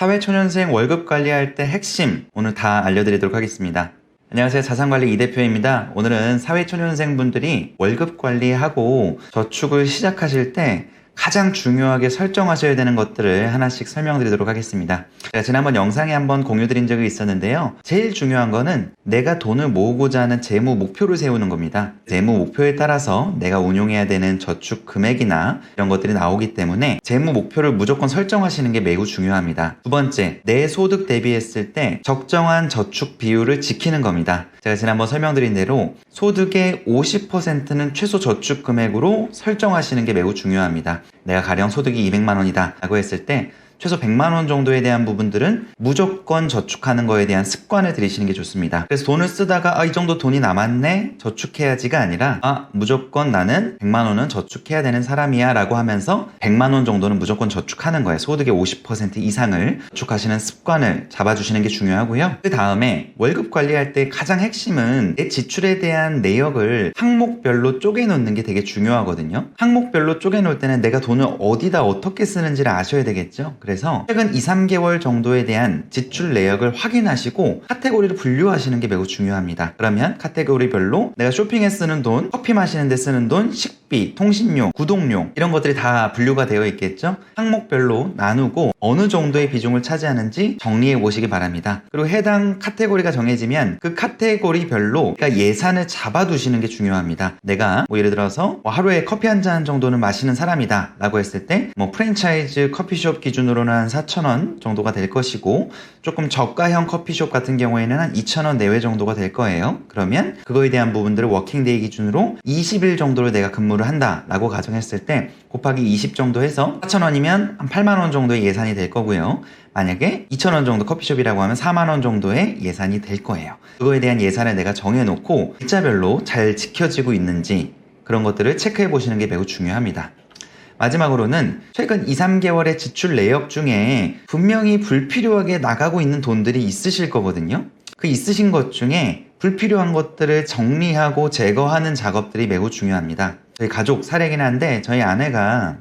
사회초년생 월급 관리할 때 핵심 오늘 다 알려드리도록 하겠습니다. 안녕하세요. 자산관리 이대표입니다. 오늘은 사회초년생분들이 월급 관리하고 저축을 시작하실 때 가장 중요하게 설정하셔야 되는 것들을 하나씩 설명드리도록 하겠습니다. 제가 지난번 영상에 한번 공유드린 적이 있었는데요. 제일 중요한 거는 내가 돈을 모으고자 하는 재무 목표를 세우는 겁니다. 재무 목표에 따라서 내가 운용해야 되는 저축 금액이나 이런 것들이 나오기 때문에 재무 목표를 무조건 설정하시는 게 매우 중요합니다. 두 번째, 내 소득 대비했을 때 적정한 저축 비율을 지키는 겁니다. 제가 지난번 설명드린 대로 소득의 50%는 최소 저축 금액으로 설정하시는 게 매우 중요합니다. 내가 가령 소득이 200만 원이다 라고 했을 때 최소 100만 원 정도에 대한 부분들은 무조건 저축하는 거에 대한 습관을 들이시는 게 좋습니다. 그래서 돈을 쓰다가 이 정도 돈이 남았네 저축해야지가 아니라 무조건 나는 100만 원은 저축해야 되는 사람이야 라고 하면서 100만 원 정도는 무조건 저축하는 거예요. 소득의 50% 이상을 저축하시는 습관을 잡아주시는 게 중요하고요. 그 다음에 월급 관리할 때 가장 핵심은 내 지출에 대한 내역을 항목별로 쪼개놓는 게 되게 중요하거든요. 항목별로 쪼개놓을 때는 내가 돈을 어디다 어떻게 쓰는지를 아셔야 되겠죠. 그래서 최근 2-3개월 정도에 대한 지출 내역을 확인하시고 카테고리를 분류하시는 게 매우 중요합니다. 그러면 카테고리별로 내가 쇼핑에 쓰는 돈, 커피 마시는 데 쓰는 돈, 식비, 통신료, 구독료 이런 것들이 다 분류가 되어 있겠죠. 항목별로 나누고 어느 정도의 비중을 차지하는지 정리해 보시기 바랍니다. 그리고 해당 카테고리가 정해지면 그 카테고리별로 예산을 잡아두시는 게 중요합니다. 내가 예를 들어서 하루에 커피 한 잔 정도는 마시는 사람이다 라고 했을 때 프랜차이즈 커피숍 기준으로 한 4,000원 정도가 될 것이고 조금 저가형 커피숍 같은 경우에는 한 2,000원 내외 정도가 될 거예요. 그러면 그거에 대한 부분들을 워킹데이 기준으로 20일 정도를 내가 근무를 한다 라고 가정했을 때 곱하기 20 정도 해서 4,000원이면 한 8만 원 정도의 예산이 될 거고요. 만약에 2,000원 정도 커피숍이라고 하면 4만 원 정도의 예산이 될 거예요. 그거에 대한 예산을 내가 정해놓고 일자별로 잘 지켜지고 있는지 그런 것들을 체크해 보시는 게 매우 중요합니다. 마지막으로는 최근 2-3개월의 지출 내역 중에 분명히 불필요하게 나가고 있는 돈들이 있으실 거거든요. 그 있으신 것 중에 불필요한 것들을 정리하고 제거하는 작업들이 매우 중요합니다. 저희 가족 사례긴 한데 저희 아내가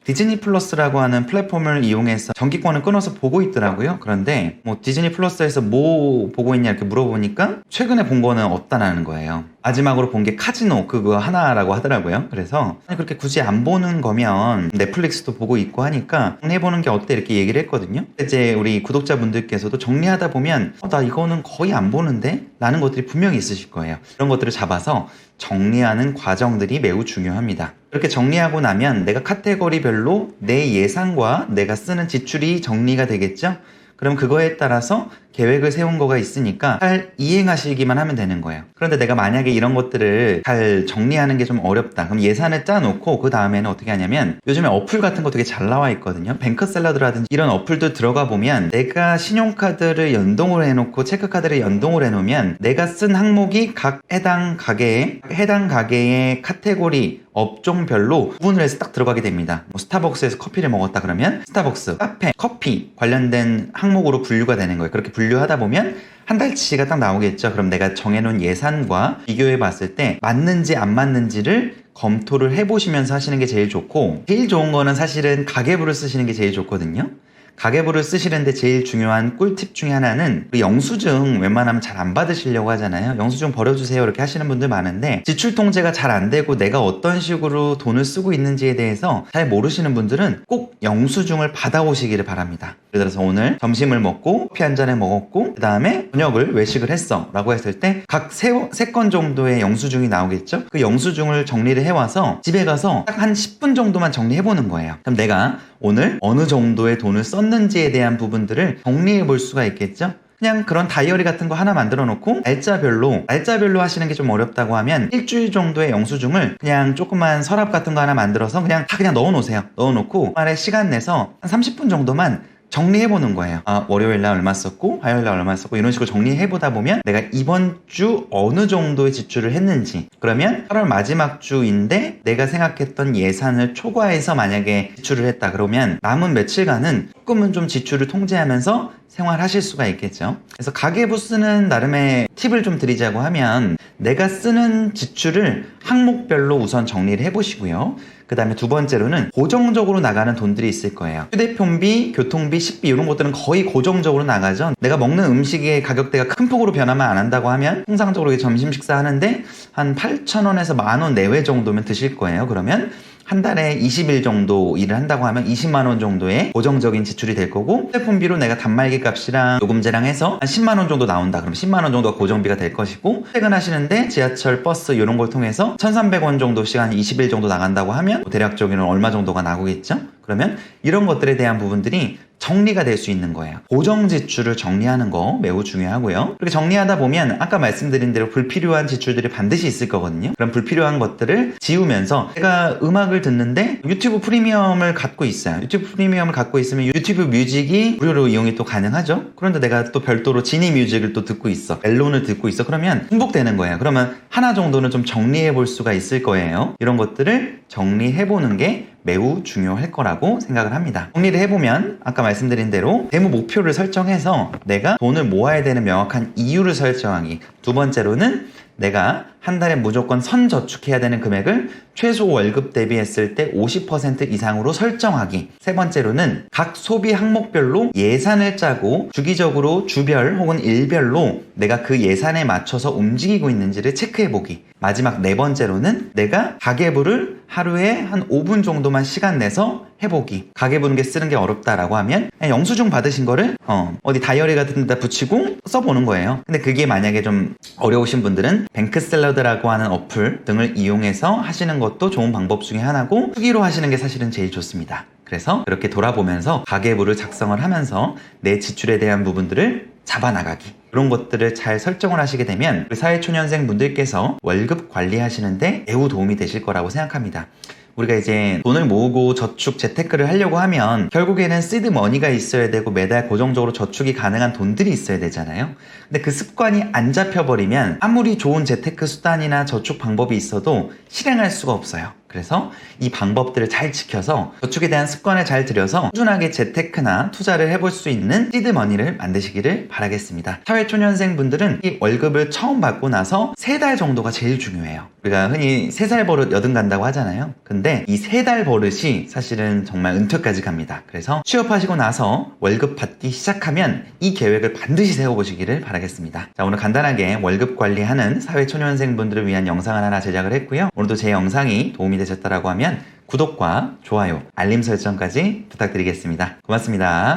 디즈니 플러스라고 하는 플랫폼을 이용해서 정기권을 끊어서 보고 있더라고요. 그런데 디즈니 플러스에서 뭐 보고 있냐 이렇게 물어보니까 최근에 본 거는 없다라는 거예요. 마지막으로 본 게 카지노 그거 하나라고 하더라고요. 그래서 그렇게 굳이 안 보는 거면 넷플릭스도 보고 있고 하니까 정리해보는 게 어때 이렇게 얘기를 했거든요. 이제 우리 구독자분들께서도 정리하다 보면 나 이거는 거의 안 보는데? 라는 것들이 분명히 있으실 거예요. 그런 것들을 잡아서 정리하는 과정들이 매우 중요합니다. 그렇게 정리하고 나면 내가 카테고리별로 내 예산과 내가 쓰는 지출이 정리가 되겠죠? 그럼 그거에 따라서 계획을 세운 거가 있으니까 잘 이행하시기만 하면 되는 거예요. 그런데 내가 만약에 이런 것들을 잘 정리하는 게 좀 어렵다. 그럼 예산을 짜놓고 그 다음에는 어떻게 하냐면 요즘에 어플 같은 거 되게 잘 나와 있거든요. 뱅크샐러드라든지 이런 어플들 들어가 보면 내가 신용카드를 연동을 해놓고 체크카드를 연동을 해놓으면 내가 쓴 항목이 각 해당 가게의 카테고리 업종별로 구분을 해서 딱 들어가게 됩니다. 스타벅스에서 커피를 먹었다 그러면 스타벅스, 카페, 커피 관련된 항목으로 분류가 되는 거예요. 그렇게 분류하다 보면 한 달치가 딱 나오겠죠. 그럼 내가 정해놓은 예산과 비교해 봤을 때 맞는지 안 맞는지를 검토를 해보시면서 하시는 게 제일 좋고, 제일 좋은 거는 사실은 가계부를 쓰시는 게 제일 좋거든요. 가계부를 쓰시는데 제일 중요한 꿀팁 중에 하나는 영수증 웬만하면 잘 안 받으시려고 하잖아요. 영수증 버려주세요 이렇게 하시는 분들 많은데 지출 통제가 잘 안 되고 내가 어떤 식으로 돈을 쓰고 있는지에 대해서 잘 모르시는 분들은 꼭 영수증을 받아오시기를 바랍니다. 예를 들어서 오늘 점심을 먹고 커피 한 잔을 먹었고 그 다음에 저녁을 외식을 했어 라고 했을 때 각 3건 정도의 영수증이 나오겠죠. 그 영수증을 정리를 해와서 집에 가서 딱 한 10분 정도만 정리해보는 거예요. 그럼 내가 오늘 어느 정도의 돈을 썼는지에 대한 부분들을 정리해 볼 수가 있겠죠. 그냥 그런 다이어리 같은 거 하나 만들어 놓고 날짜별로 하시는 게 좀 어렵다고 하면 일주일 정도의 영수증을 그냥 조그만 서랍 같은 거 하나 만들어서 그냥 넣어 놓으세요. 넣어 놓고 주말에 시간 내서 한 30분 정도만 정리해보는 거예요. 월요일날 얼마 썼고 화요일날 얼마 썼고 이런 식으로 정리해보다 보면 내가 이번 주 어느 정도의 지출을 했는지, 그러면 8월 마지막 주인데 내가 생각했던 예산을 초과해서 만약에 지출을 했다 그러면 남은 며칠간은 조금은 좀 지출을 통제하면서 생활하실 수가 있겠죠. 그래서 가계부 쓰는 나름의 팁을 좀 드리자고 하면 내가 쓰는 지출을 항목별로 우선 정리를 해보시고요. 그 다음에 두 번째로는 고정적으로 나가는 돈들이 있을 거예요. 휴대폰비, 교통비, 식비 이런 것들은 거의 고정적으로 나가죠. 내가 먹는 음식의 가격대가 큰 폭으로 변화만 안 한다고 하면 통상적으로 점심 식사하는데 한 8,000원에서 10,000원 내외 정도면 드실 거예요. 그러면 한 달에 20일 정도 일을 한다고 하면 20만 원 정도의 고정적인 지출이 될 거고, 휴대폰비로 내가 단말기 값이랑 요금제랑 해서 한 10만 원 정도 나온다. 그럼 10만 원 정도가 고정비가 될 것이고, 퇴근하시는데 지하철, 버스 이런 걸 통해서 1,300원 정도씩 한 20일 정도 나간다고 하면 대략적으로는 얼마 정도가 나오겠죠? 그러면 이런 것들에 대한 부분들이 정리가 될 수 있는 거예요. 고정 지출을 정리하는 거 매우 중요하고요. 그렇게 정리하다 보면 아까 말씀드린 대로 불필요한 지출들이 반드시 있을 거거든요. 그럼 불필요한 것들을 지우면서, 제가 음악을 듣는데 유튜브 프리미엄을 갖고 있어요. 유튜브 프리미엄을 갖고 있으면 유튜브 뮤직이 무료로 이용이 또 가능하죠. 그런데 내가 또 별도로 지니 뮤직을 또 듣고 있어, 멜론을 듣고 있어. 그러면 중복되는 거예요. 그러면 하나 정도는 좀 정리해 볼 수가 있을 거예요. 이런 것들을 정리해 보는 게 매우 중요할 거라고 생각을 합니다. 정리를 해보면 아까 말씀드린 대로 대무 목표를 설정해서 내가 돈을 모아야 되는 명확한 이유를 설정하기, 두 번째로는 내가 한 달에 무조건 선저축해야 되는 금액을 최소 월급 대비했을 때 50% 이상으로 설정하기, 세 번째로는 각 소비 항목별로 예산을 짜고 주기적으로 주별 혹은 일별로 내가 그 예산에 맞춰서 움직이고 있는지를 체크해보기, 마지막 네 번째로는 내가 가계부를 하루에 한 5분 정도만 시간 내서 해보기. 가계부 쓰는 게 어렵다라고 하면 그냥 영수증 받으신 거를 어디 다이어리 같은 데다 붙이고 써보는 거예요. 근데 그게 만약에 좀 어려우신 분들은 뱅크샐러드라고 하는 어플 등을 이용해서 하시는 것도 좋은 방법 중에 하나고, 수기로 하시는 게 사실은 제일 좋습니다. 그래서 그렇게 돌아보면서 가계부를 작성을 하면서 내 지출에 대한 부분들을 잡아나가기, 그런 것들을 잘 설정을 하시게 되면 사회초년생 분들께서 월급 관리하시는데 매우 도움이 되실 거라고 생각합니다. 우리가 이제 돈을 모으고 저축, 재테크를 하려고 하면 결국에는 시드 머니가 있어야 되고 매달 고정적으로 저축이 가능한 돈들이 있어야 되잖아요. 근데 그 습관이 안 잡혀버리면 아무리 좋은 재테크 수단이나 저축 방법이 있어도 실행할 수가 없어요. 그래서 이 방법들을 잘 지켜서 저축에 대한 습관을 잘 들여서 꾸준하게 재테크나 투자를 해볼 수 있는 시드머니를 만드시기를 바라겠습니다. 사회초년생 분들은 이 월급을 처음 받고 나서 3달 정도가 제일 중요해요. 우리가 흔히 3살 버릇 여든 간다고 하잖아요. 근데 이 3달 버릇이 사실은 정말 은퇴까지 갑니다. 그래서 취업하시고 나서 월급 받기 시작하면 이 계획을 반드시 세워보시기를 바라겠습니다. 자, 오늘 간단하게 월급 관리하는 사회초년생 분들을 위한 영상을 하나 제작을 했고요. 오늘도 제 영상이 도움이 되셨다라고 하면 구독과 좋아요, 알림 설정까지 부탁드리겠습니다. 고맙습니다.